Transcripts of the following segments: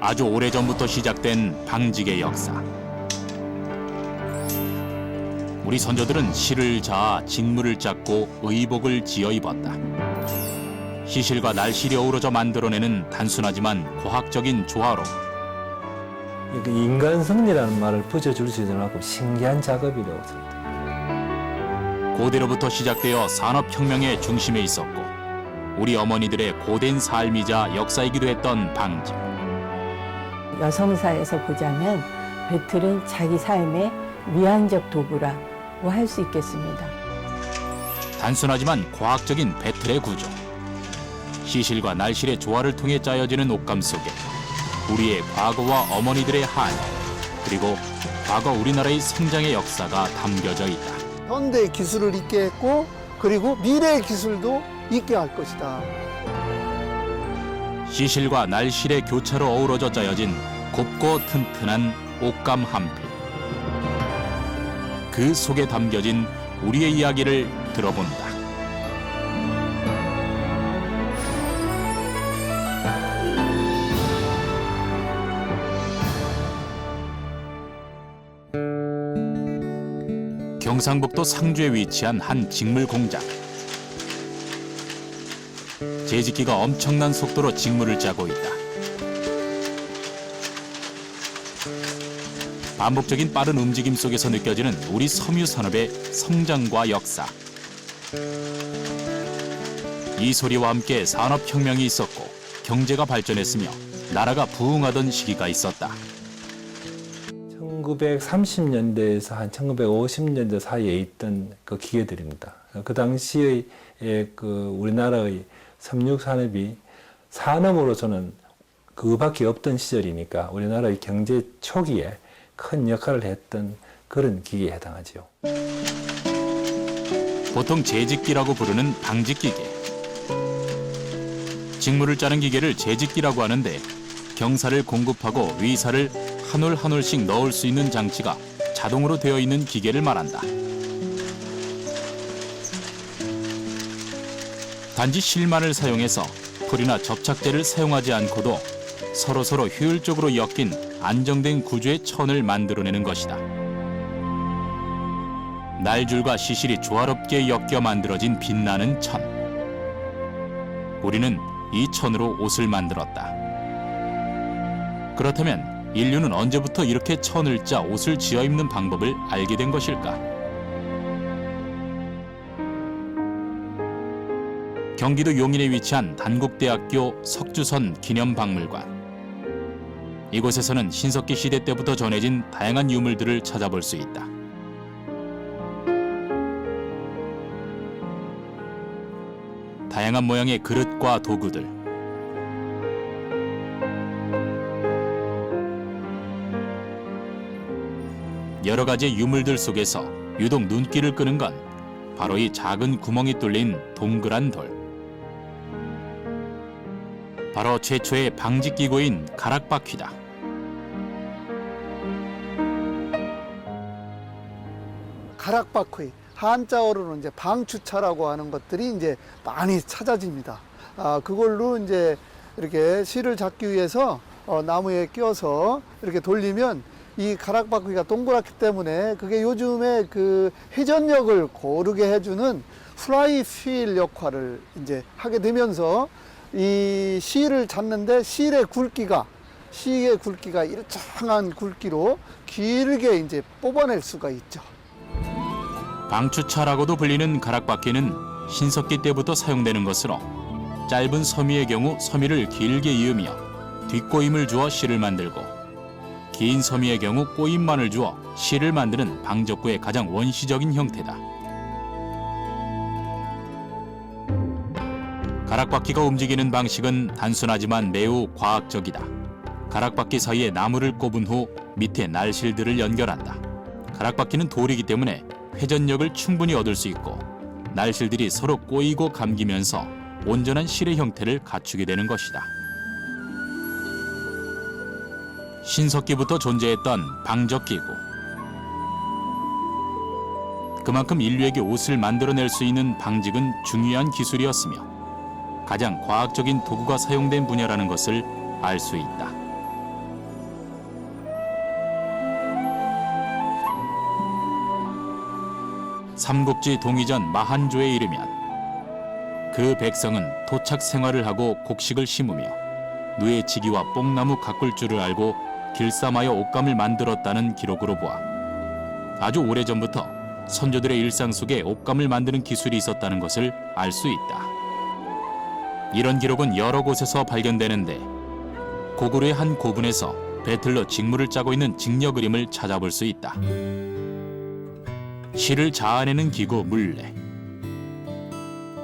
아주 오래전부터 시작된 방직의 역사. 우리 선조들은 실을 자아 직물을 짰고 의복을 지어 입었다. 시실과 날실이 어우러져 만들어내는 단순하지만 과학적인 조화로 인간 성리라는 말을 붙여줄 않고 신기한 작업이라고 생각합니다. 고대로부터 시작되어 산업혁명의 중심에 있었고 우리 어머니들의 고된 삶이자 역사이기도 했던 방직. 여성사에서 보자면 배틀은 자기 삶의 위안적 도구라고 할 수 있겠습니다. 단순하지만 과학적인 배틀의 구조. 시실과 날실의 조화를 통해 짜여지는 옷감 속에 우리의 과거와 어머니들의 한, 그리고 과거 우리나라의 성장의 역사가 담겨져 있다. 현대 기술을 있게 했고 그리고 미래의 기술도 있게 할 것이다. 시실과 날실의 교차로 어우러져 짜여진 곱고 튼튼한 옷감 한 필. 그 속에 담겨진 우리의 이야기를 들어본다. 경상북도 상주에 위치한 한 직물 공장. 재직기가 엄청난 속도로 직물을 짜고 있다. 반복적인 빠른 움직임 속에서 느껴지는 우리 섬유 산업의 성장과 역사. 이 소리와 함께 산업혁명이 있었고 경제가 발전했으며 나라가 부흥하던 시기가 있었다. 1930년대에서 한 1950년대 사이에 있던 그 기계들입니다. 그 당시의 우리나라의 섬유 산업이 산업으로서는 그밖에 없던 시절이니까 우리나라의 경제 초기에 큰 역할을 했던 그런 기계에 해당하죠. 보통 재직기라고 부르는 방직기계. 직물을 짜는 기계를 재직기라고 하는데 경사를 공급하고 위사를 한 올 한 올씩 넣을 수 있는 장치가 자동으로 되어 있는 기계를 말한다. 단지 실만을 사용해서 풀이나 접착제를 사용하지 않고도 서로서로 효율적으로 엮인 안정된 구조의 천을 만들어내는 것이다. 날줄과 시실이 조화롭게 엮여 만들어진 빛나는 천. 우리는 이 천으로 옷을 만들었다. 그렇다면 인류는 언제부터 이렇게 천을 짜 옷을 지어 입는 방법을 알게 된 것일까? 경기도 용인에 위치한 단국대학교 석주선 기념박물관. 이곳에서는 신석기 시대 때부터 전해진 다양한 유물들을 찾아볼 수 있다. 다양한 모양의 그릇과 도구들, 여러 가지의 유물들 속에서 유독 눈길을 끄는 건 바로 이 작은 구멍이 뚫린 동그란 돌. 바로 최초의 방직기구인 가락바퀴다. 가락바퀴, 한자어로는 이제 방추차라고 하는 것들이 이제 많이 찾아집니다. 그걸로 이제 이렇게 실을 잡기 위해서 나무에 껴서 이렇게 돌리면 이 가락바퀴가 동그랗기 때문에 그게 요즘에 그 회전력을 고르게 해주는 플라이 휠 역할을 이제 하게 되면서 이 실을 잡는데 실의 굵기가 일정한 굵기로 길게 이제 뽑아낼 수가 있죠. 방추차라고도 불리는 가락바퀴는 신석기 때부터 사용되는 것으로 짧은 서미의 경우 서미를 길게 이으며 뒷꼬임을 주어 실을 만들고 긴 서미의 경우 꼬임만을 주어 실을 만드는 방적구의 가장 원시적인 형태다. 가락바퀴가 움직이는 방식은 단순하지만 매우 과학적이다. 가락바퀴 사이에 나무를 꼽은 후 밑에 날실들을 연결한다. 가락바퀴는 돌이기 때문에 회전력을 충분히 얻을 수 있고 날실들이 서로 꼬이고 감기면서 온전한 실의 형태를 갖추게 되는 것이다. 신석기부터 존재했던 방적기구. 그만큼 인류에게 옷을 만들어낼 수 있는 방직은 중요한 기술이었으며 가장 과학적인 도구가 사용된 분야라는 것을 알 수 있다. 삼국지 동이전 마한조에 이르면 그 백성은 토착 생활을 하고 곡식을 심으며 누에치기와 뽕나무 가꿀 줄을 알고 길쌈하여 옷감을 만들었다는 기록으로 보아 아주 오래전부터 선조들의 일상 속에 옷감을 만드는 기술이 있었다는 것을 알 수 있다. 이런 기록은 여러 곳에서 발견되는데 고구려의 한 고분에서 배틀로 직무를 짜고 있는 직녀 그림을 찾아볼 수 있다. 실을 자아내는 기구 물레.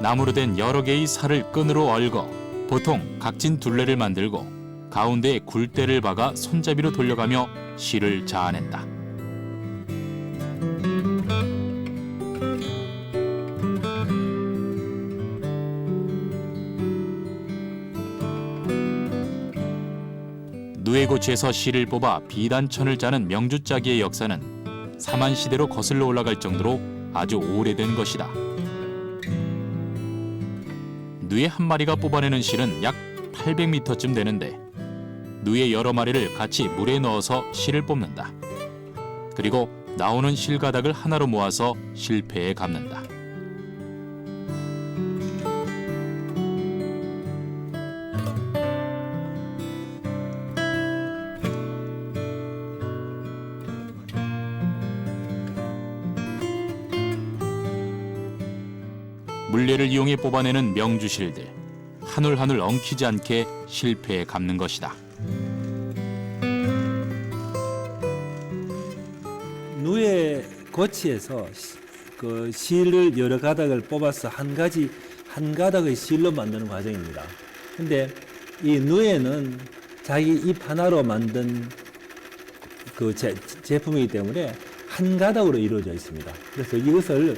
나무로 된 여러 개의 살을 끈으로 얽어 보통 각진 둘레를 만들고 가운데에 굴대를 박아 손잡이로 돌려가며 실을 자아낸다. 누에고치에서 실을 뽑아 비단천을 짜는 명주짜기의 역사는 사만시대로 거슬러 올라갈 정도로 아주 오래된 것이다. 누에 한 마리가 뽑아내는 실은 약 800m쯤 되는데 누에 여러 마리를 같이 물에 넣어서 실을 뽑는다. 그리고 나오는 실가닥을 하나로 모아서 실패에 감는다. 물레를 이용해 뽑아내는 명주실들, 한 올 한 올 엉키지 않게 실패에 감는 것이다. 누에 고치에서 그 실을 여러 가닥을 뽑아서 한 가닥의 실로 만드는 과정입니다. 근데 이 누에는 자기 잎 하나로 만든 그 제품이기 때문에 한 가닥으로 이루어져 있습니다. 그래서 이것을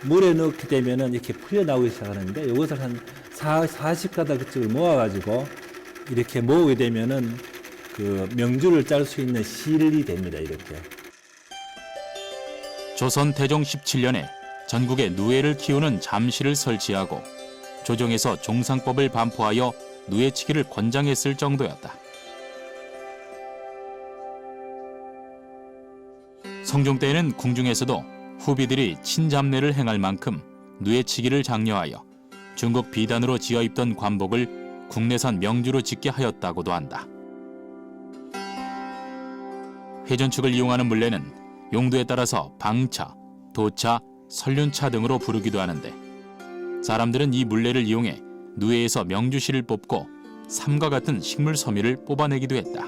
물에 넣게 되면은 이렇게 풀려나오기 시작하는데 이것을 한 40가닥을 모아가지고 이렇게 모으게 되면은 그 명주를 짤 수 있는 실이 됩니다. 이렇게. 조선 태종 17년에 전국에 누에를 키우는 잠실을 설치하고 조정에서 종상법을 반포하여 누에치기를 권장했을 정도였다. 성종 때에는 궁중에서도 후비들이 친잡례를 행할 만큼 누에치기를 장려하여 중국 비단으로 지어 입던 관복을 국내산 명주로 짓게 하였다고도 한다. 회전축을 이용하는 물레는 용도에 따라서 방차, 도차, 설륜차 등으로 부르기도 하는데 사람들은 이 물레를 이용해 누에에서 명주실을 뽑고 삼과 같은 식물 섬유를 뽑아내기도 했다.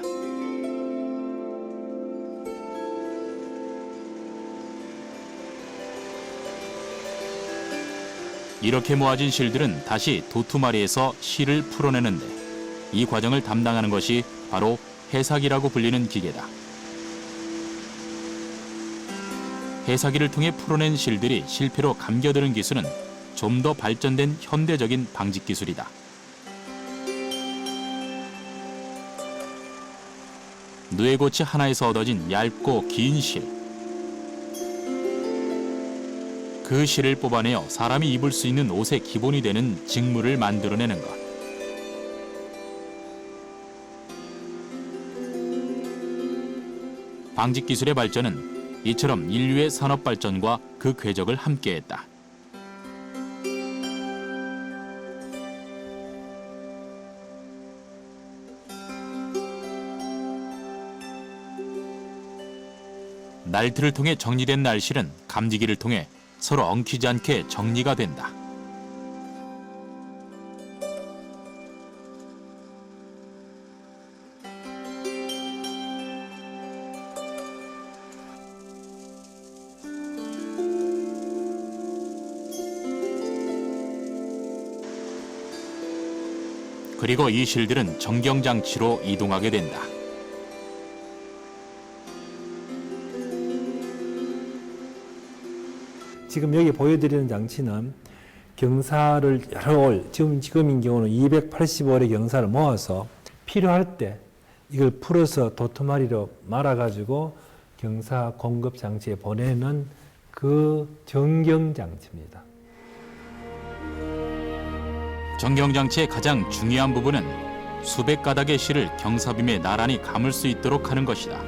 이렇게 모아진 실들은 다시 도투마리에서 실을 풀어내는데 이 과정을 담당하는 것이 바로 해사기라고 불리는 기계다. 해사기를 통해 풀어낸 실들이 실패로 감겨드는 기술은 좀 더 발전된 현대적인 방직 기술이다. 누에고치 하나에서 얻어진 얇고 긴 실. 그 실을 뽑아내어 사람이 입을 수 있는 옷의 기본이 되는 직무를 만들어내는 것. 방직 기술의 발전은 이처럼 인류의 산업 발전과 그 궤적을 함께했다. 날틀을 통해 정리된 날실은 감지기를 통해 서로 엉키지 않게 정리가 된다. 그리고 이 실들은 정경장치로 이동하게 된다. 지금 여기 보여드리는 장치는 경사를 여러 올, 지금인 경우는 280올의 경사를 모아서 필요할 때 이걸 풀어서 도토마리로 말아가지고 경사 공급 장치에 보내는 그 정경 장치입니다. 정경장치의 가장 중요한 부분은 수백 가닥의 실을 경사빔에 나란히 감을 수 있도록 하는 것이다.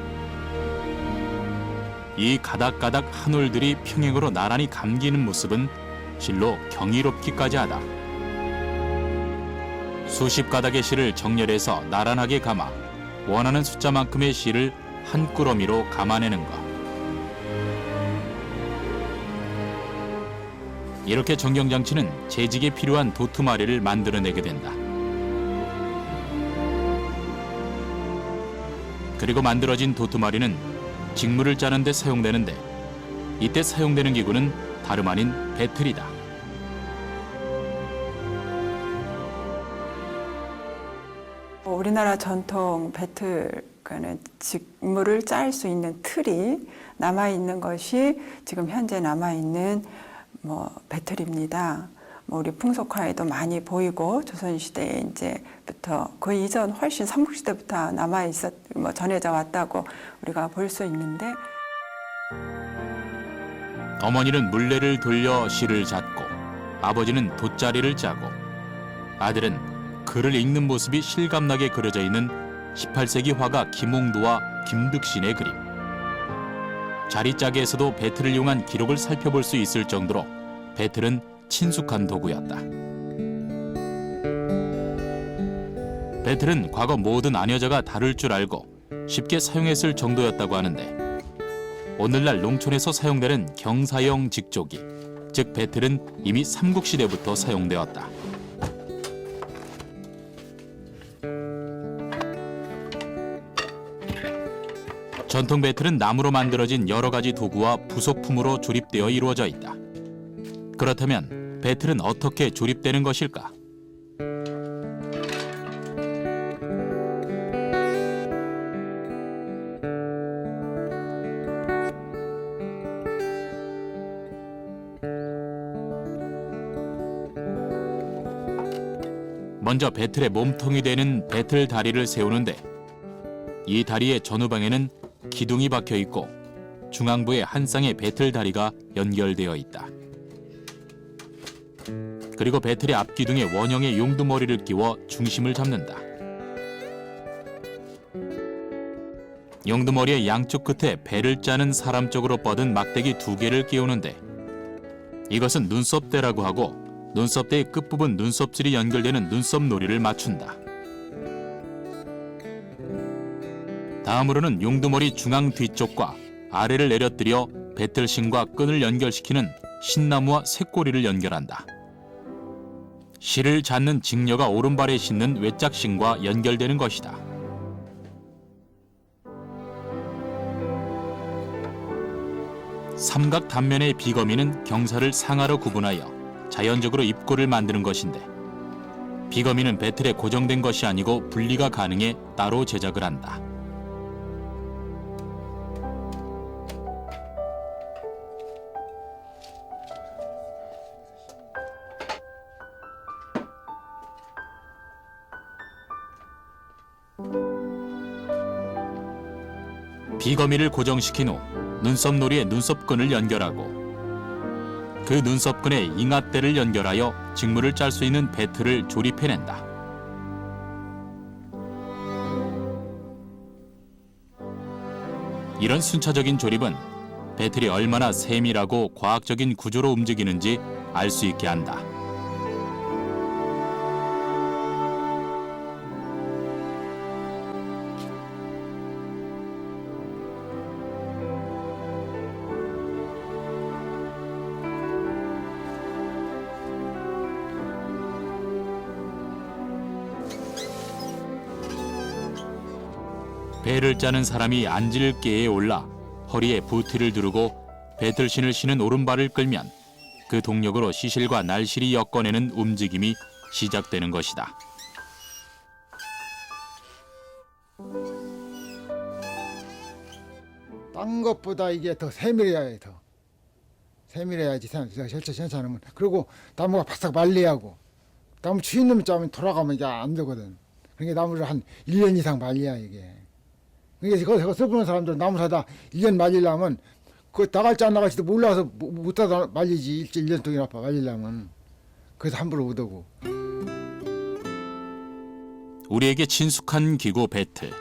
이 가닥가닥 한 올들이 평행으로 나란히 감기는 모습은 실로 경이롭기까지 하다. 수십 가닥의 실을 정렬해서 나란하게 감아 원하는 숫자만큼의 실을 한 꾸러미로 감아내는 것. 이렇게 정경장치는 재직에 필요한 도트마리를 만들어내게 된다. 그리고 만들어진 도트마리는 직물을 짜는 데 사용되는데 이때 사용되는 기구는 다름 아닌 배틀이다. 우리나라 전통 배틀, 그는 직물을 짤 수 있는 틀이 남아있는 것이 지금 현재 남아있는 배틀입니다. 우리 풍속화에도 많이 보이고 조선시대에 이제부터 그 이전 훨씬 삼국시대부터 전해져 왔다고 우리가 볼 수 있는데, 어머니는 물레를 돌려 실을 잣고 아버지는 돗자리를 짜고 아들은 글을 읽는 모습이 실감나게 그려져 있는 18세기 화가 김홍도와 김득신의 그림. 자리짜기에서도 배틀을 이용한 기록을 살펴볼 수 있을 정도로 배틀은 친숙한 도구였다. 배틀은 과거 모든 아녀자가 다룰 줄 알고 쉽게 사용했을 정도였다고 하는데 오늘날 농촌에서 사용되는 경사형 직조기, 즉 배틀은 이미 삼국시대부터 사용되었다. 전통 배틀은 나무로 만들어진 여러 가지 도구와 부속품으로 조립되어 이루어져 있다. 그렇다면 배틀은 어떻게 조립되는 것일까? 먼저 배틀의 몸통이 되는 배틀 다리를 세우는데 이 다리의 전후방에는 기둥이 박혀 있고 중앙부에 한 쌍의 배틀 다리가 연결되어 있다. 그리고 배틀의 앞기둥에 원형의 용두머리를 끼워 중심을 잡는다. 용두머리의 양쪽 끝에 배를 짜는 사람 쪽으로 뻗은 막대기 2개를 끼우는데 이것은 눈썹대라고 하고 눈썹대의 끝부분 눈썹질이 연결되는 눈썹놀이를 맞춘다. 다음으로는 용두머리 중앙 뒤쪽과 아래를 내려뜨려 배틀신과 끈을 연결시키는 신나무와 쇳꼬리를 연결한다. 실을 잡는 직녀가 오른발에 신는 외짝신과 연결되는 것이다. 삼각 단면의 비거미는 경사를 상하로 구분하여 자연적으로 입고를 만드는 것인데 비거미는 배틀에 고정된 것이 아니고 분리가 가능해 따로 제작을 한다. 비거미를 고정시킨 후 눈썹놀이에 눈썹끈을 연결하고 그 눈썹끈에 잉앗대를 연결하여 직물을 짤 수 있는 배틀을 조립해낸다. 이런 순차적인 조립은 배틀이 얼마나 세밀하고 과학적인 구조로 움직이는지 알 수 있게 한다. 배를 짜는 사람이 앉을 계에 올라 허리에 부티를 두르고 배틀신을 신은 오른발을 끌면 그 동력으로 시실과 날실이 엮어내는 움직임이 시작되는 것이다. 딴 것보다 이게 더 세밀해야 해. 더 세밀해야지 괜찮으면. 그리고 나무가 바싹 말려야 하고 나무 추인 놈 짜면 돌아가면 이게 안 되거든. 그러니까 나무를 한 1년 이상 말려야 이게. 그러니까 그거 써보는 사람들 나무 사다 1년 말리려면 그 나갈지 안 나갈지도 몰라서 못 하다 말리지. 1년 동안 말리려면. 그래서 함부로 못하고. 우리에게 친숙한 기구 배틀.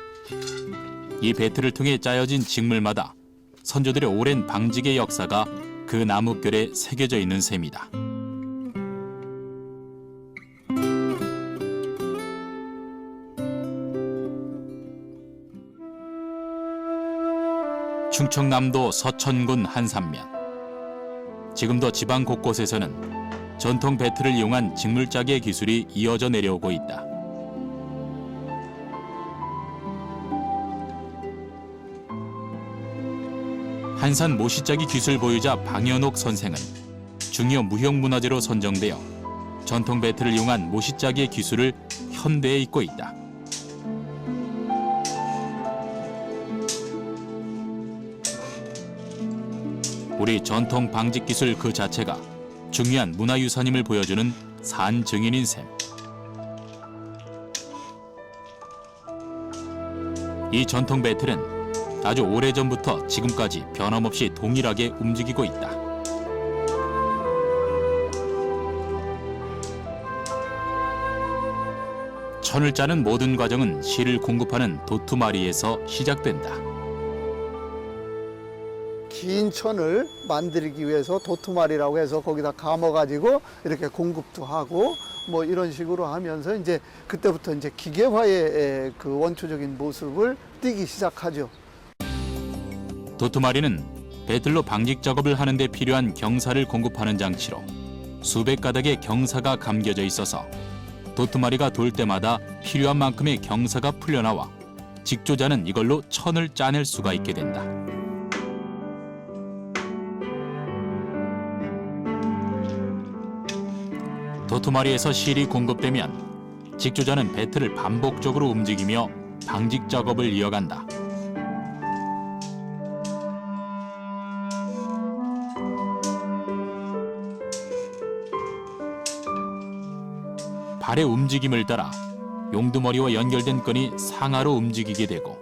이 배틀을 통해 짜여진 직물마다 선조들의 오랜 방직의 역사가 그 나뭇결에 새겨져 있는 셈이다. 충청남도 서천군 한산면. 지금도 지방 곳곳에서는 전통 배틀을 이용한 직물짜기의 기술이 이어져 내려오고 있다. 한산 모시짜기 기술 보유자 방현옥 선생은 중요 무형문화재로 선정되어 전통 배틀을 이용한 모시짜기의 기술을 현대에 잇고 있다. 우리 전통 방직 기술 그 자체가 중요한 문화유산임을 보여주는 산 증인인 셈. 이 전통 배틀은 아주 오래전부터 지금까지 변함없이 동일하게 움직이고 있다. 천을 짜는 모든 과정은 실을 공급하는 도투마리에서 시작된다. 긴 천을 만들기 위해서 도투말이라고 해서 거기다 감아가지고 이렇게 공급도 하고 뭐 이런 식으로 하면서 이제 그때부터 이제 기계화의 그 원초적인 모습을 띠기 시작하죠. 도투마리는 배틀로 방직 작업을 하는 데 필요한 경사를 공급하는 장치로 수백 가닥의 경사가 감겨져 있어서 도투마리가 돌 때마다 필요한 만큼의 경사가 풀려나와 직조자는 이걸로 천을 짜낼 수가 있게 된다. 도투마리에서 실이 공급되면 직조자는 배틀을 반복적으로 움직이며 방직 작업을 이어간다. 발의 움직임을 따라 용두머리와 연결된 끈이 상하로 움직이게 되고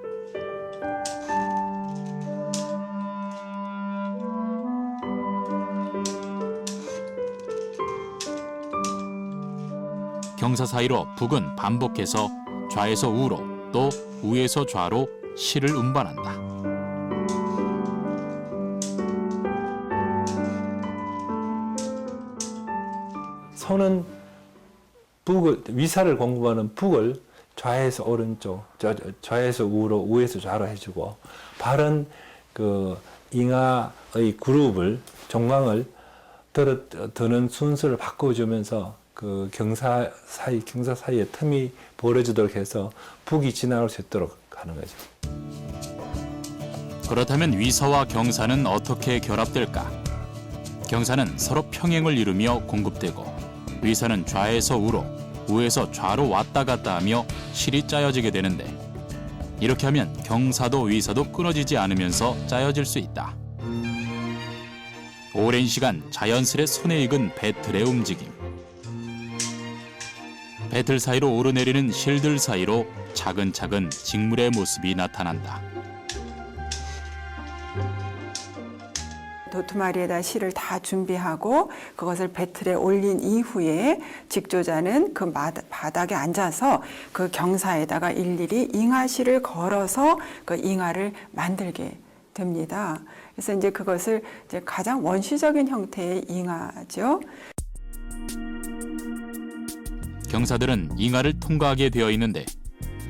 경사 사이로 북은 반복해서 좌에서 우로 또 우에서 좌로 실을 운반한다. 손은 위사를 공급하는 북을 좌에서 오른쪽, 좌에서 우로, 우에서 좌로 해주고, 발은 그 잉하의 그룹을, 종강을 드는 순서를 바꿔주면서 그 경사 사이에 틈이 벌어지도록 해서 북이 지나갈 수 있도록 하는 거죠. 그렇다면 위사와 경사는 어떻게 결합될까? 경사는 서로 평행을 이루며 공급되고 위사는 좌에서 우로, 우에서 좌로 왔다 갔다 하며 실이 짜여지게 되는데 이렇게 하면 경사도 위사도 끊어지지 않으면서 짜여질 수 있다. 오랜 시간 자연스레 손에 익은 배틀의 움직임. 배틀 사이로 오르내리는 실들 사이로 차근차근 직물의 모습이 나타난다. 도투마리에다 실을 다 준비하고 그것을 배틀에 올린 이후에 직조자는 그 바닥에 앉아서 그 경사에다가 일일이 잉하실을 걸어서 그 잉하를 만들게 됩니다. 그래서 이제 그것을 이제 가장 원시적인 형태의 잉하죠. 경사들은 잉하를 통과하게 되어 있는데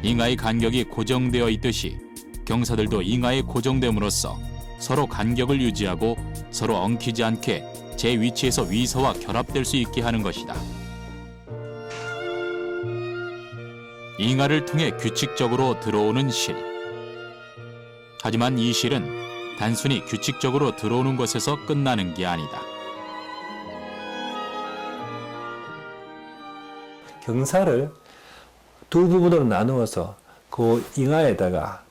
잉하의 간격이 고정되어 있듯이 경사들도 잉하에 고정됨으로써 서로 간격을 유지하고 서로 엉키지 않게 제 위치에서 위서와 결합될 수 있게 하는 것이다. 잉하를 통해 규칙적으로 들어오는 실. 하지만 이 실은 단순히 규칙적으로 들어오는 것에서 끝나는 게 아니다. 경사를 두 부분으로 나누어서 그 잉하에다가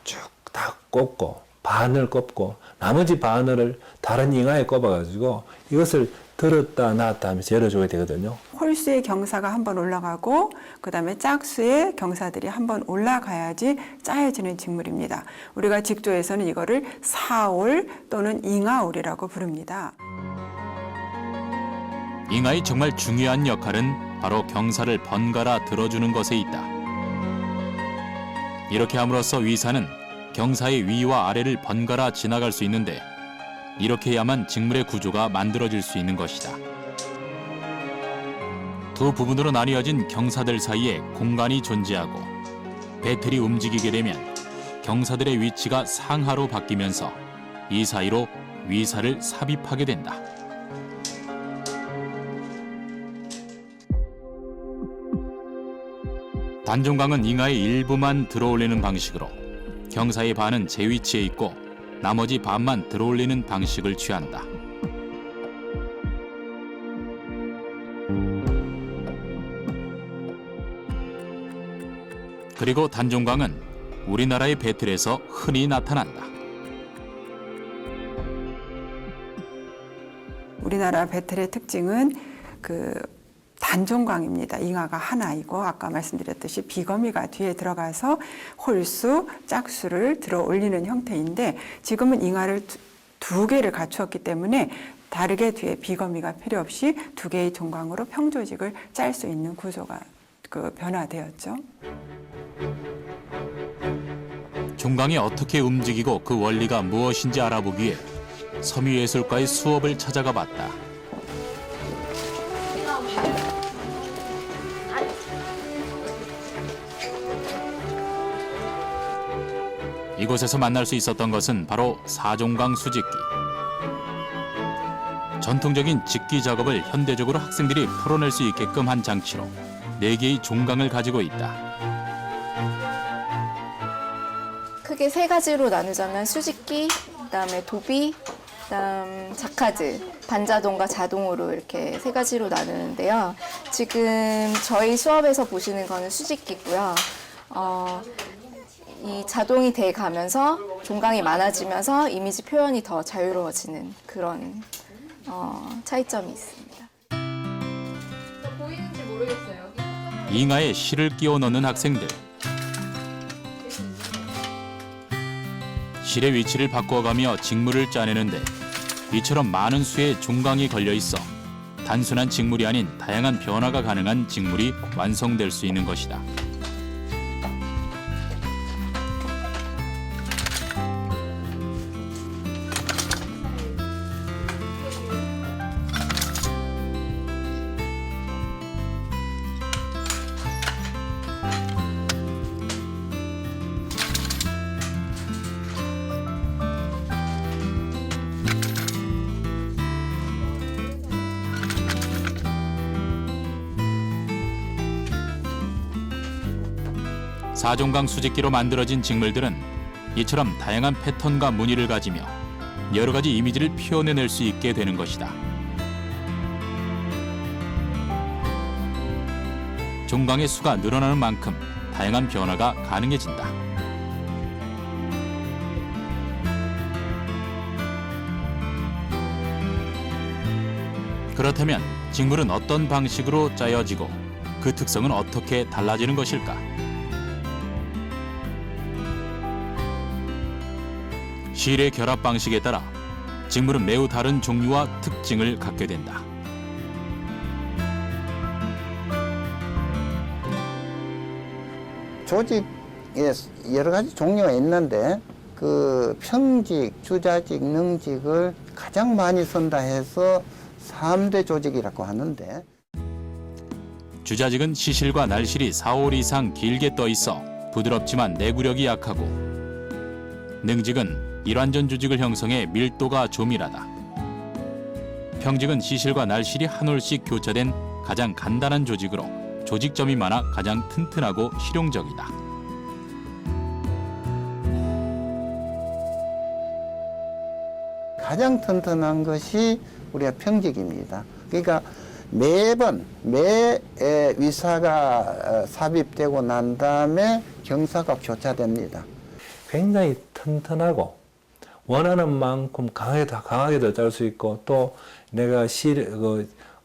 쭉 다 꽂고 반을 꼽고 나머지 반을 다른 잉하에 꼽아가지고 이것을 들었다 놨다 하면서 열어줘야 되거든요. 홀수의 경사가 한번 올라가고 그 다음에 짝수의 경사들이 한번 올라가야지 짜여지는 직물입니다. 우리가 직조에서는 이거를 사올 또는 잉하올이라고 부릅니다. 잉하의 정말 중요한 역할은 바로 경사를 번갈아 들어주는 것에 있다. 이렇게 함으로써 위사는 경사의 위와 아래를 번갈아 지나갈 수 있는데 이렇게 해야만 직물의 구조가 만들어질 수 있는 것이다. 두 부분으로 나뉘어진 경사들 사이에 공간이 존재하고 배틀이 움직이게 되면 경사들의 위치가 상하로 바뀌면서 이 사이로 위사를 삽입하게 된다. 단종강은 잉하의 일부만 들어올리는 방식으로 경사의 반은 제 위치에 있고 나머지 반만 들어올리는 방식을 취한다. 그리고 단종강은 우리나라의 배틀에서 흔히 나타난다. 우리나라 배틀의 특징은 단종강입니다. 잉하가 하나이고 아까 말씀드렸듯이 비거미가 뒤에 들어가서 홀수, 짝수를 들어 올리는 형태인데 지금은 잉하를 두 개를 갖추었기 때문에 다르게 뒤에 비거미가 필요 없이 두 개의 종강으로 평조직을 짤 수 있는 구조가 변화되었죠. 종강이 어떻게 움직이고 그 원리가 무엇인지 알아보기 위해 섬유예술가의 수업을 찾아가 봤다. 이곳에서 만날 수 있었던 것은 바로 사종강 수직기. 전통적인 직기 작업을 현대적으로 학생들이 풀어낼 수 있게끔 한 장치로 4개의 종강을 가지고 있다. 크게 3가지로 나누자면 수직기, 그다음에 도비, 그다음 자카드, 반자동과 자동으로 이렇게 3가지로 나누는데요. 지금 저희 수업에서 보시는 거는 수직기고요. 이 자동이 돼 가면서 종강이 많아지면서 이미지 표현이 더 자유로워지는 그런 차이점이 있습니다. 보이는지 모르겠어요. 잉하에 실을 끼워 넣는 학생들. 실의 위치를 바꿔가며 직물을 짜내는데 이처럼 많은 수의 종강이 걸려 있어 단순한 직물이 아닌 다양한 변화가 가능한 직물이 완성될 수 있는 것이다. 사종강 수직기로 만들어진 직물들은 이처럼 다양한 패턴과 무늬를 가지며 여러 가지 이미지를 표현해낼 수 있게 되는 것이다. 종강의 수가 늘어나는 만큼 다양한 변화가 가능해진다. 그렇다면 직물은 어떤 방식으로 짜여지고 그 특성은 어떻게 달라지는 것일까? 실의 결합 방식에 따라 직물은 매우 다른 종류와 특징을 갖게 된다. 조직에 여러 가지 종류가 있는데 그 평직, 주자직, 능직을 가장 많이 쓴다 해서 3대 조직이라고 하는데 주자직은 시실과 날실이 4올 이상 길게 떠 있어 부드럽지만 내구력이 약하고 능직은 일완전 조직을 형성해 밀도가 조밀하다. 평직은 시실과 날실이 한 올씩 교차된 가장 간단한 조직으로 조직점이 많아 가장 튼튼하고 실용적이다. 가장 튼튼한 것이 우리가 평직입니다. 그러니까 매번 매 위사가 삽입되고 난 다음에 경사가 교차됩니다. 굉장히 튼튼하고 원하는 만큼 강하게도 짤 수 있고 또 내가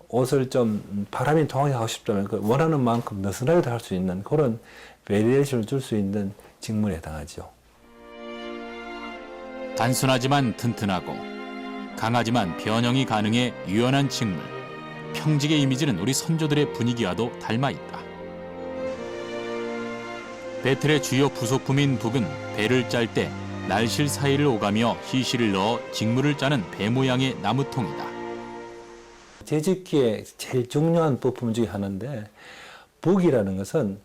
옷을 좀 바람이 통하게 하고 싶다면 그 원하는 만큼 느슨하게도 할 수 있는 그런 베리에이션을 줄 수 있는 직물에 해당하죠. 단순하지만 튼튼하고 강하지만 변형이 가능해 유연한 직물. 평직의 이미지는 우리 선조들의 분위기와도 닮아 있다. 배틀의 주요 부속품인 북은 배를 짤 때 날실 사이를 오가며 시실을 넣어 직물을 짜는 배 모양의 나무통이다. 제집기의 제일 중요한 부품 중에 하나인데, 북이라는 것은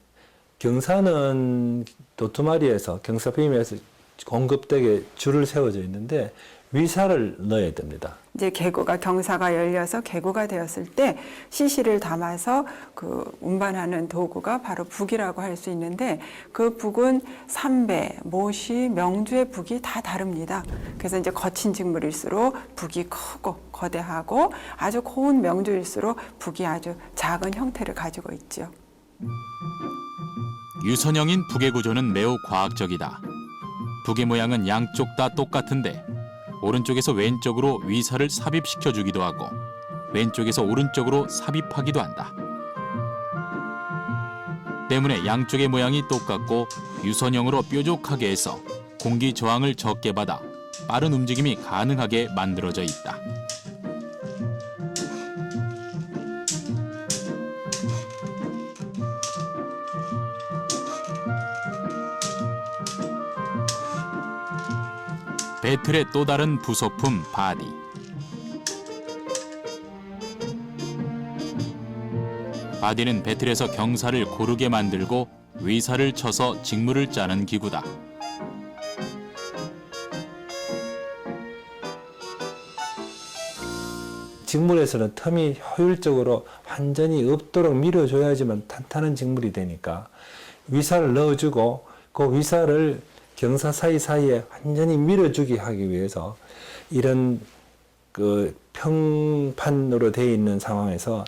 경사는 도투마리에서 경사beam에서 공급되게 줄을 세워져 있는데 위사를 넣어야 됩니다. 이제 계구가 경사가 열려서 계구가 되었을 때 시실을 담아서 그 운반하는 도구가 바로 북이라고 할 수 있는데, 그 북은 삼배, 모시, 명주의 북이 다 다릅니다. 그래서 이제 거친 직물일수록 북이 크고 거대하고, 아주 고운 명주일수록 북이 아주 작은 형태를 가지고 있죠. 유선형인 북의 구조는 매우 과학적이다. 북의 모양은 양쪽 다 똑같은데 오른쪽에서 왼쪽으로 위사를 삽입시켜 주기도 하고 왼쪽에서 오른쪽으로 삽입하기도 한다. 때문에 양쪽의 모양이 똑같고 유선형으로 뾰족하게 해서 공기 저항을 적게 받아 빠른 움직임이 가능하게 만들어져 있다. 배틀의 또 다른 부속품 바디. 바디는 배틀에서 경사를 고르게 만들고 위사를 쳐서 직물을 짜는 기구다. 직물에서는 틈이 효율적으로 완전히 없도록 밀어줘야지만 탄탄한 직물이 되니까 위사를 넣어주고 그 위사를 경사 사이사이에 완전히 밀어주게 하기 위해서 이런 그 평판으로 되어 있는 상황에서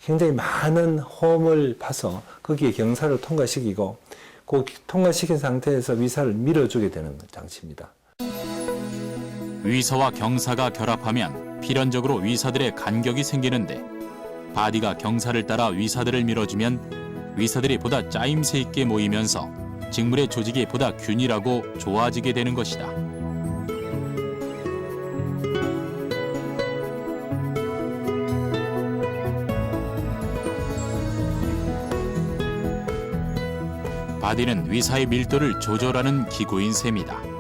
굉장히 많은 홈을 파서 거기에 경사를 통과시키고 그 통과시킨 상태에서 위사를 밀어주게 되는 장치입니다. 위사와 경사가 결합하면 필연적으로 위사들의 간격이 생기는데 바디가 경사를 따라 위사들을 밀어주면 위사들이 보다 짜임새 있게 모이면서 직물의 조직이 보다 균일하고 좋아지게 되는 것이다. 바디는 위사의 밀도를 조절하는 기구인 셈이다.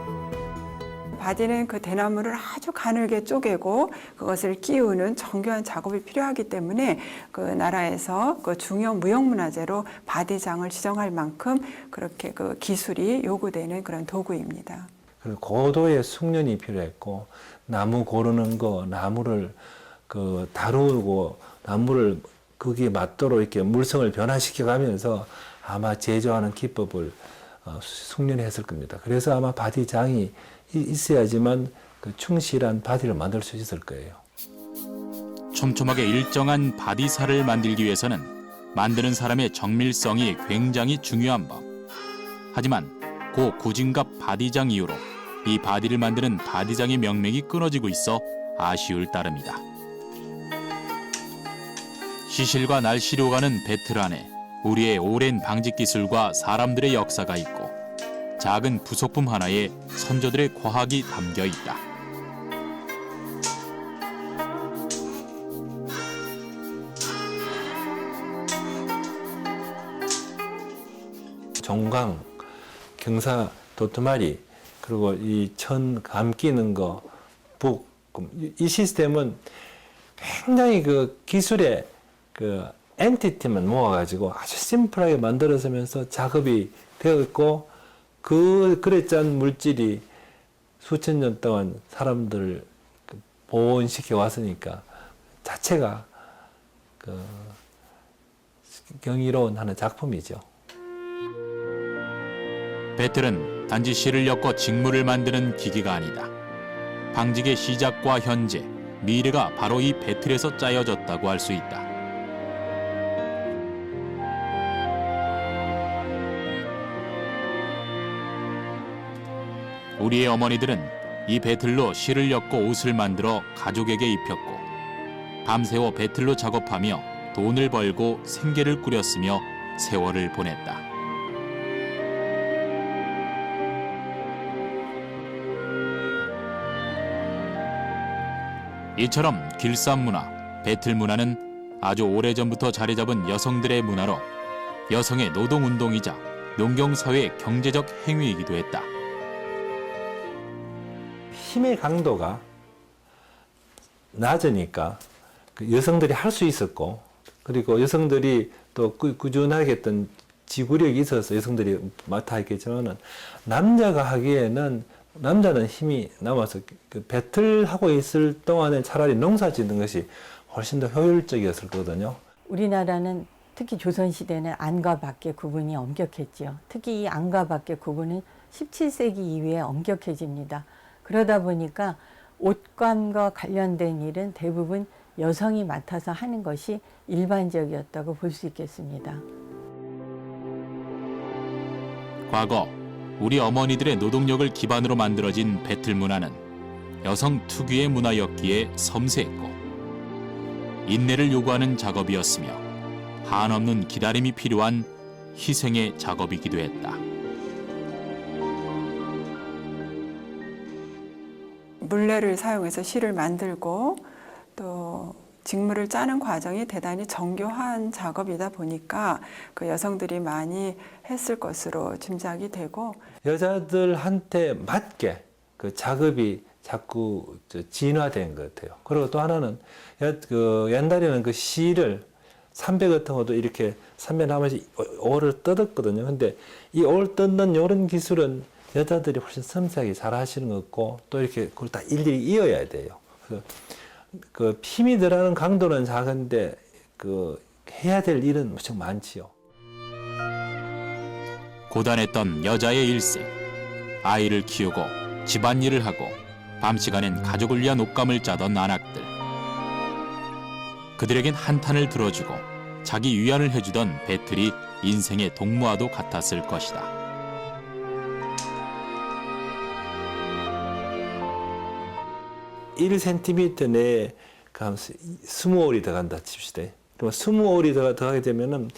바디는 그 대나무를 아주 가늘게 쪼개고 그것을 끼우는 정교한 작업이 필요하기 때문에 그 나라에서 그 중요 무형문화재로 바디장을 지정할 만큼 그렇게 그 기술이 요구되는 그런 도구입니다. 그리고 고도의 숙련이 필요했고 나무 고르는 거, 나무를 그 다루고 나무를 거기에 맞도록 이렇게 물성을 변화시켜 가면서 아마 제조하는 기법을 숙련했을 겁니다. 그래서 아마 바디장이 있어야지만 그 충실한 바디를 만들 수 있을 거예요. 촘촘하게 일정한 바디살을 만들기 위해서는 만드는 사람의 정밀성이 굉장히 중요한 법. 하지만 고 구진갑 바디장 이후로 이 바디를 만드는 바디장의 명맥이 끊어지고 있어 아쉬울 따름이다. 시실과 날씨로 가는 배틀 안에 우리의 오랜 방직 기술과 사람들의 역사가 있고 작은 부속품 하나에 선조들의 과학이 담겨 있다. 종강, 경사, 도트마리, 그리고 이 천 감기는 거, 북, 이 시스템은 굉장히 그 기술의 그 엔티티만 모아가지고 아주 심플하게 만들어서면서 작업이 되어 있고 그래 짠 물질이 수천 년 동안 사람들을 보온시켜 왔으니까 자체가 그 경이로운 하는 작품이죠. 배틀은 단지 실을 엮어 직물을 만드는 기기가 아니다. 방직의 시작과 현재, 미래가 바로 이 배틀에서 짜여졌다고 할 수 있다. 우리의 어머니들은 이 배틀로 실을 엮고 옷을 만들어 가족에게 입혔고 밤새워 배틀로 작업하며 돈을 벌고 생계를 꾸렸으며 세월을 보냈다. 이처럼 길쌈 문화, 배틀 문화는 아주 오래전부터 자리 잡은 여성들의 문화로 여성의 노동운동이자 농경사회의 경제적 행위이기도 했다. 힘의 강도가 낮으니까 그 여성들이 할 수 있었고, 그리고 여성들이 또 꾸준하게 했던 지구력이 있어서 여성들이 맡아 했겠지만은, 남자가 하기에는 남자는 힘이 남아서 그 배틀하고 있을 동안에 차라리 농사 짓는 것이 훨씬 더 효율적이었을 거거든요. 우리나라는 특히 조선시대는 안과 밖의 구분이 엄격했지요. 특히 이 안과 밖의 구분은 17세기 이후에 엄격해집니다. 그러다 보니까 옷감과 관련된 일은 대부분 여성이 맡아서 하는 것이 일반적이었다고 볼 수 있겠습니다. 과거 우리 어머니들의 노동력을 기반으로 만들어진 배틀 문화는 여성 특유의 문화였기에 섬세했고 인내를 요구하는 작업이었으며 한없는 기다림이 필요한 희생의 작업이기도 했다. 물레를 사용해서 실을 만들고 또 직물을 짜는 과정이 대단히 정교한 작업이다 보니까 그 여성들이 많이 했을 것으로 짐작이 되고, 여자들한테 맞게 그 작업이 자꾸 진화된 것 같아요. 그리고 또 하나는 옛날에는 그 실을 삼배 같은 것도 이렇게 삼배 나머서 올을 뜯었거든요. 근데 이 올 뜯는 이런 기술은 여자들이 훨씬 섬세하게 잘 하시는 것 같고, 또 이렇게 그걸 다 일일이 이어야 돼요. 그래서 그 힘이 들어가는 강도는 작은데 그 해야 될 일은 무척 많지요. 고단했던 여자의 일생, 아이를 키우고 집안일을 하고 밤 시간엔 가족을 위한 옷감을 짜던 아낙들. 그들에겐 한탄을 들어주고 자기 위안을 해주던 배틀이 인생의 동무와도 같았을 것이다. 1cm 내에 20올이 들어간다 칩시다. 그럼 20올이 들어가게 되면은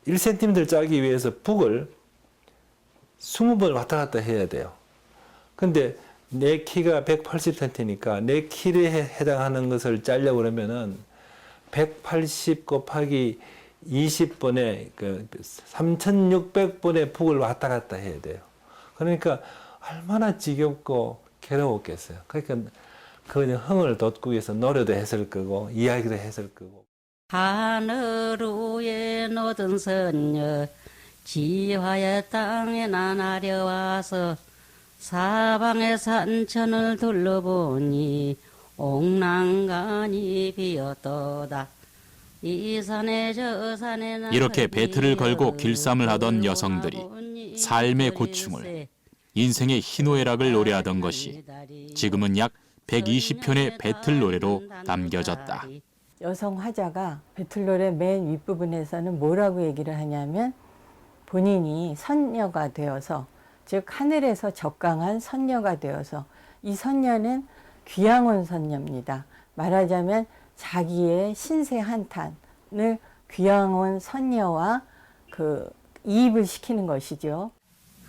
1cm 짜기 위해서 북을 20번 왔다 갔다 해야 돼요. 근데 내 키가 180cm니까 내 키에 해당하는 것을 짜려고 그러면은 180 곱하기 20번에 그 3600번의 북을 왔다 갔다 해야 돼요. 그러니까 얼마나 지겹고 괴로웠겠어요. 그러니까 그 흥을 돋기 위해서 노래도 했을 거고 이야기도 했을 거고. 하늘 위에 노던 선녀 지화의 땅에 나나려와서 사방의 산천을 둘러보니 옥랑간이 비었도다. 이 산에 저 산에 이렇게 배틀을 걸고 길쌈을 하던 여성들이 삶의 고충을, 인생의 희노애락을 노래하던 것이 지금은 약 120편의 배틀 노래로 남겨졌다. 여성 화자가 배틀 노래 맨 윗부분에서는 뭐라고 얘기를 하냐면 본인이 선녀가 되어서, 즉 하늘에서 적강한 선녀가 되어서, 이 선녀는 귀양온 선녀입니다. 말하자면 자기의 신세 한탄을 귀양온 선녀와 그 이입을 시키는 것이죠.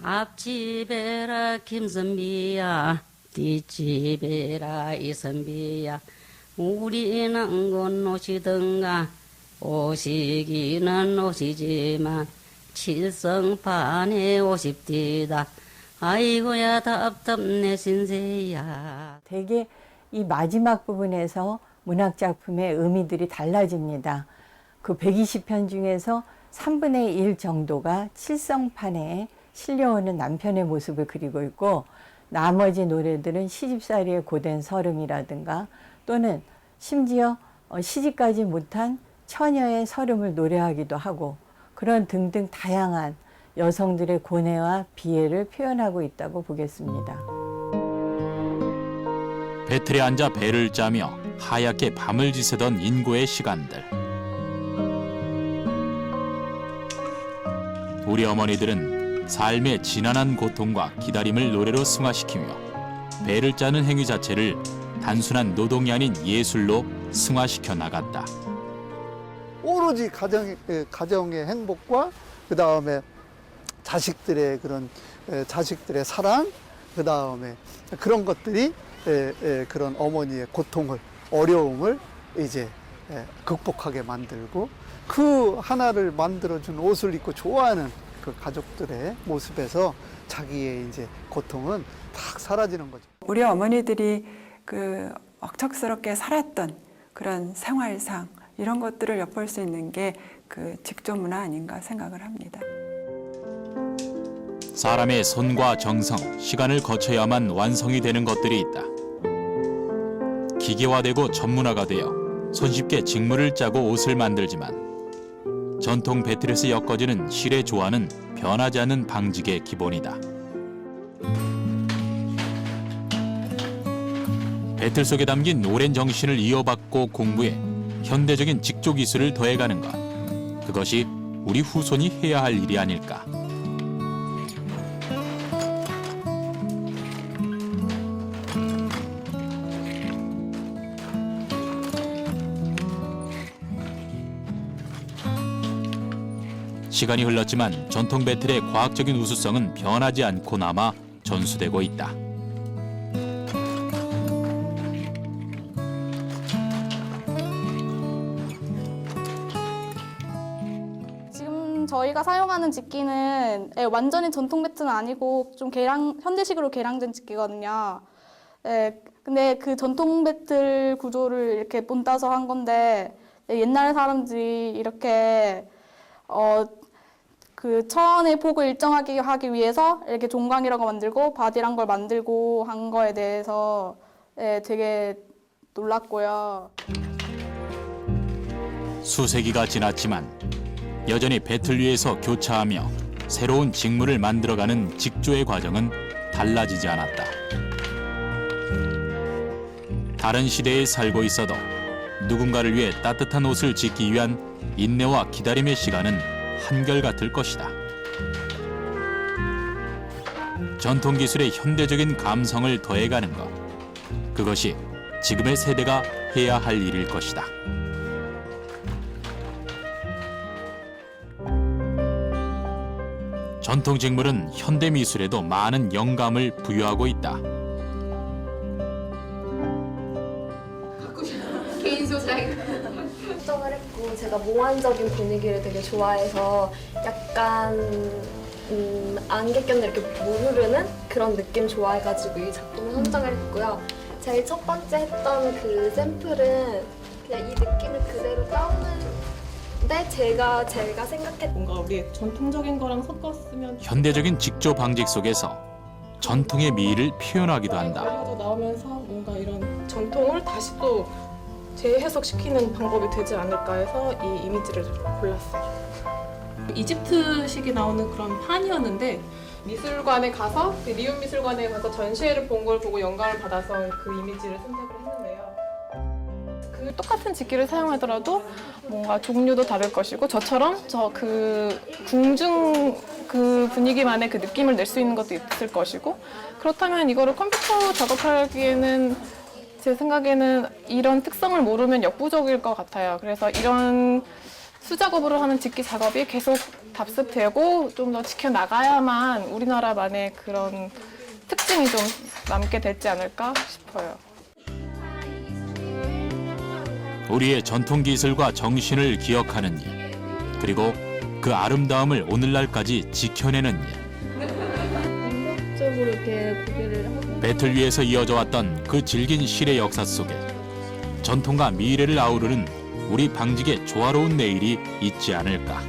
앞집에라 김선비야 뒷집에라 이선비야 우리는 곧 오시던가 오시기는 오시지만 칠성판에 오십디다. 아이고야 답답네 신세야. 되게 이 마지막 부분에서 문학작품의 의미들이 달라집니다. 그 120편 중에서 3분의 1 정도가 칠성판에 실려오는 남편의 모습을 그리고 있고, 나머지 노래들은 시집살이의 고된 서름이라든가 또는 심지어 시집가지 못한 처녀의 서름을 노래하기도 하고, 그런 등등 다양한 여성들의 고뇌와 비애를 표현하고 있다고 보겠습니다. 배틀에 앉아 배를 짜며 하얗게 밤을 지새던 인고의 시간들. 우리 어머니들은 삶의 지난한 고통과 기다림을 노래로 승화시키며 배를 짜는 행위 자체를 단순한 노동이 아닌 예술로 승화시켜 나갔다. 오로지 가정의 행복과 그 다음에 자식들의 그런 자식들의 사랑, 그 다음에 그런 것들이 그런 어머니의 고통을, 어려움을 이제 극복하게 만들고, 그 하나를 만들어준 옷을 입고 좋아하는 그 가족들의 모습에서 자기의 이제 고통은 탁 사라지는 거죠. 우리 어머니들이 그 억척스럽게 살았던 그런 생활상 이런 것들을 엿볼 수 있는 게 그 직조 문화 아닌가 생각을 합니다. 사람의 손과 정성, 시간을 거쳐야만 완성이 되는 것들이 있다. 기계화되고 전문화가 되어 손쉽게 직물을 짜고 옷을 만들지만 전통 배틀에서 엮어지는 실의 조화는 변하지 않는 방직의 기본이다. 배틀 속에 담긴 오랜 정신을 이어받고 공부해 현대적인 직조 기술을 더해가는 것. 그것이 우리 후손이 해야 할 일이 아닐까. 시간이 흘렀지만 전통 배틀의 과학적인 우수성은 변하지 않고 남아 전수되고 있다. 지금 저희가 사용하는 직기는 완전히 전통 배틀은 아니고 좀 현대식으로 개량된 직기거든요. 근데 그 전통 배틀 구조를 이렇게 본따서 한 건데 옛날 사람들이 이렇게 그 천의 폭을 일정하게 하기 위해서 이렇게 종강이라고 만들고 바디란 걸 만들고 한 거에 대해서 되게 놀랐고요. 수세기가 지났지만 여전히 배틀 위에서 교차하며 새로운 직물을 만들어가는 직조의 과정은 달라지지 않았다. 다른 시대에 살고 있어도 누군가를 위해 따뜻한 옷을 짓기 위한 인내와 기다림의 시간은 한결같을 것이다. 전통 기술의 현대적인 감성을 더해가는 것. 그것이 지금의 세대가 해야 할 일일 것이다. 전통 직물은 현대 미술에도 많은 영감을 부여하고 있다. 개인 소장 걱정을 했고 제가 몽환적인 분위기를 되게 좋아해서 약간 안개꼈는데 이렇게 무르르는 그런 느낌 좋아해가지고 이 작품을 선정을 했고요. 제일 첫 번째 했던 그 샘플은 그냥 이 느낌을 그대로 따오는데 제가 생각했던 뭔가 우리 전통적인 거랑 섞었으면 현대적인 직조 방직 속에서 전통의 미를 표현하기도 한다. 도 나오면서 뭔가 이런 전통을 다시 또 재해석시키는 방법이 되지 않을까 해서 이 이미지를 골랐어요. 이집트식이 나오는 그런 판이었는데 미술관에 가서 리움 미술관에 가서 전시회를 본 걸 보고 영감을 받아서 그 이미지를 선택을 했는데요. 그 똑같은 직기를 사용하더라도 뭔가 종류도 다를 것이고 저처럼 그 궁중 그 분위기만의 그 느낌을 낼 수 있는 것도 있을 것이고 그렇다면 이거를 컴퓨터 작업하기에는 제 생각에는 이런 특성을 모르면 역부족일 것 같아요. 그래서 이런 수작업으로 하는 직기 작업이 계속 답습되고 좀 더 지켜나가야만 우리나라만의 그런 특징이 좀 남게 되지 않을까 싶어요. 우리의 전통 기술과 정신을 기억하는 일, 그리고 그 아름다움을 오늘날까지 지켜내는 일. 본격적으로 이렇게 고개를 하고 배틀 위에서 이어져 왔던 그 질긴 실의 역사 속에 전통과 미래를 아우르는 우리 방직의 조화로운 내일이 있지 않을까.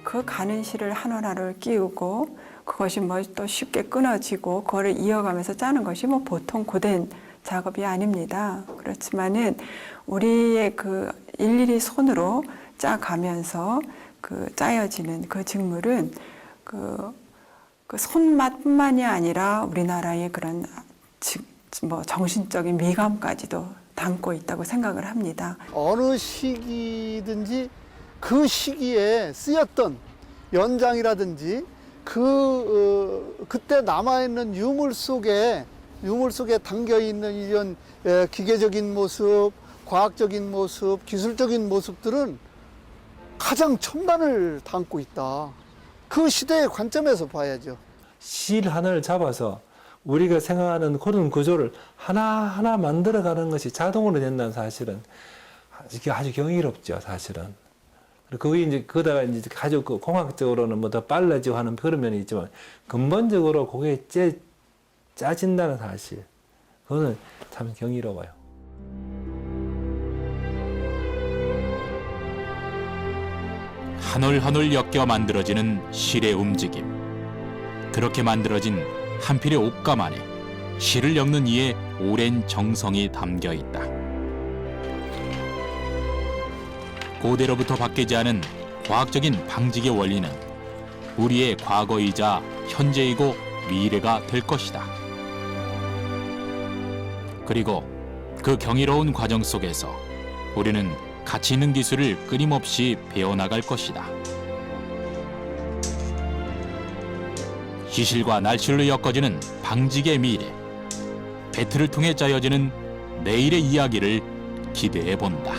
그 가는 실을 하나하나를 끼우고 그것이 뭐 또 쉽게 끊어지고 그거를 이어가면서 짜는 것이 뭐 보통 고된 작업이 아닙니다. 그렇지만은 우리의 그 일일이 손으로 짜가면서 그 짜여지는 그 직물은 그 손맛뿐만이 아니라 우리나라의 그런 뭐 정신적인 미감까지도 담고 있다고 생각을 합니다. 어느 시기든지 그 시기에 쓰였던 연장이라든지 그때 남아있는 유물 속에 담겨 있는 이런 기계적인 모습, 과학적인 모습, 기술적인 모습들은 가장 첨단을 담고 있다. 그 시대의 관점에서 봐야죠. 실 하나를 잡아서 우리가 생각하는 그런 구조를 하나하나 만들어가는 것이 자동으로 된다는 사실은 이게 아주 경이롭죠, 사실은. 거기 이제 거다가 이제 아주 그 공학적으로는 뭐 더 빨라지고 하는 그런 면이 있지만 근본적으로 그게 짜진다는 사실, 그거는 참 경이로워요. 한 올 한 올 엮여 만들어지는 실의 움직임. 그렇게 만들어진 한 필의 옷감 안에 실을 엮는 이의 오랜 정성이 담겨 있다. 고대로부터 바뀌지 않은 과학적인 방직의 원리는 우리의 과거이자 현재이고 미래가 될 것이다. 그리고 그 경이로운 과정 속에서 우리는 가치 있는 기술을 끊임없이 배워나갈 것이다. 시실과 날실로 엮어지는 방직의 미래, 배틀을 통해 짜여지는 내일의 이야기를 기대해 본다.